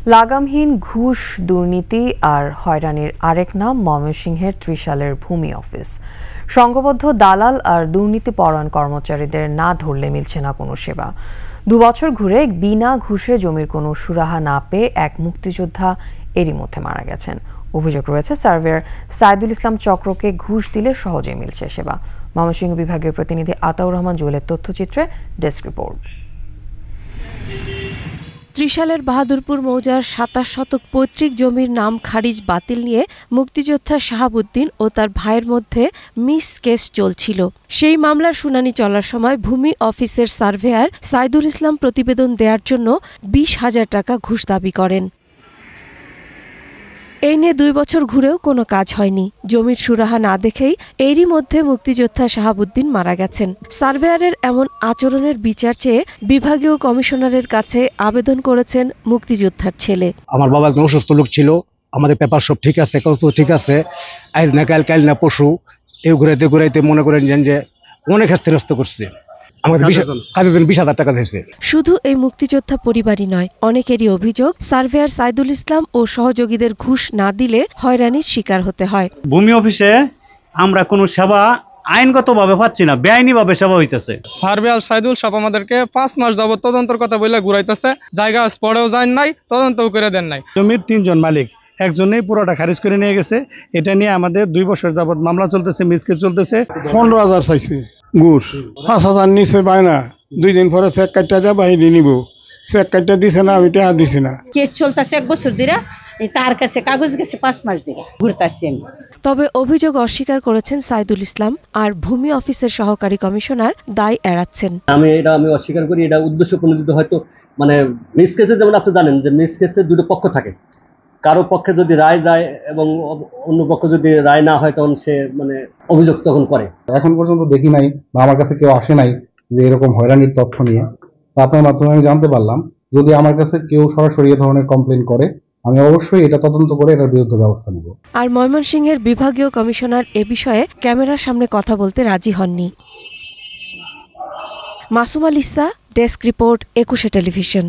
লাগামহীন ঘুষ, দুর্নীতি আর হয়রানির আরেক নাম ময়মনসিংহের ত্রিশালের ভূমি অফিস। সংঘবদ্ধ দালাল আর দুর্নীতিপরায়ণ কর্মচারীদের না ধরলে মিলছে না কোনো সেবা। 2 বছর ঘুরে বিনা ঘুষে জমির কোনো সুরাহা না পেয়ে এক মুক্তিযোদ্ধা এরই মধ্যে মারা গেছেন। অভিযোগ রয়েছে সার্ভেয়ার সাইদুল ইসলাম চক্রকে ঘুষ দিলে সহজেই মিলছে সেবা। ময়মনসিংহ বিভাগীয় প্রতিনিধি আতাউর রহমান জুয়েলের তথ্যচিত্রে ডেস্ক রিপোর্ট। ত্রিশালের বাহাদুরপুর মৌজার 27 শতক পৈতৃক জমির নাম খারিজ বাতিল নিয়ে মুক্তিযোদ্ধা শাহাবুদ্দিন ও তার ভাইয়ের মধ্যে মিস কেস চলছিল। সেই মামলার শুনানি চলার সময় ভূমি অফিসের সার্ভেয়ার সাইদুল ইসলাম প্রতিবেদন দেওয়ার জন্য 20,000 টাকা ঘুষ দাবি করেন। এই নিয়ে 2 বছর ঘুরেও কোনো কাজ হয়নি। জমির সুরাহা না দেখেই এরই মধ্যে মুক্তিযোদ্ধা শাহাবুদ্দিন মারা গেছেন। সার্ভেয়ারের এমন আচরণের বিচার চেয়ে বিভাগীয় কমিশনারের কাছে আবেদন করেছেন মুক্তিযোদ্ধার ছেলে। আমার বাবা একজন অসুস্থ লোক ছিল, আমাদের পেপার সব ঠিক আছে, কত ঠিক আছে, আজ না কাল না পশু এই ঘুরাইতে মনে করেন যে অনেক হেস্তনেস্ত করছে। আমাদের 20,000 টাকা দিয়েছে। শুধু এই মুক্তিযোদ্ধা পরিবারই নয়, অনেকেরই অভিযোগ সার্ভেয়ার সাইদুল ইসলাম ও সহযোগীদের ঘুষ না দিলে হয়রানির শিকার হতে হয়। ভূমি অফিসে আমরা কোনো সেবা আইনগতভাবে পাচ্ছি না, বেআইনিভাবে সেবা হইতেছে। সার্ভেয়ার সাইদুল সাহেব আমাদেরকে 5 মাস যাবত তদন্তের কথা বলে ঘুরাইতেছে, জায়গা স্পটেও যান নাই, তদন্তও করে দেন নাই। জমির 3 জন মালিক, একজনেই পুরোটা খারিজ করে নিয়ে গেছে। এটা নিয়ে আমাদের 2 বছর যাবত মামলা চলতেছে, মিসকেস চলতেছে। 15,000 চাইছে ঘুষ, 5,000 নিচে পায় না। 2 দিন পরে চেক কাটটা যা বাহিনী নিব, চেক কাটটা দিছে না, আমি টাকা দিছি না। কেস চলতেছে 1 বছর ধরে, তার কাছে কাগজ গেছে 5 মাস ধরে ঘুরতেছি আমি। তবে অভিযোগ অস্বীকার করেছেন সাইদুল ইসলাম, আর ভূমি অফিসের সহকারী কমিশনার দায় এড়াচ্ছেন। আমি অস্বীকার করি, এটা উদ্দেশ্য প্রণোদিত। হয়তো মানে মিস কেসে, যেমন আপনি জানেন যে মিস কেসে 2টো পক্ষ থাকে, কারো পক্ষে যদি রায় যায় এবং অন্য পক্ষ যদি রায় না হয় তখন সে মানে অভিযোগ তখন করে। এখন পর্যন্ত দেখি নাই বা আমার কাছে কেউ আসে নাই যে এরকম হয়রানির তথ্য নিয়ে। আপনার মাধ্যমে আমি জানতে পারলাম, যদি আমার কাছে কেউ সরাসরি এ ধরনের কমপ্লেন করে আমি অবশ্যই এটা তদন্ত করে এটার বিরুদ্ধে ব্যবস্থা নেব। আর ময়মনসিংহের বিভাগীয় কমিশনার এ বিষয়ে ক্যামেরার সামনে কথা বলতে রাজি হননি। Masuma Lisa, desk report, 21 television.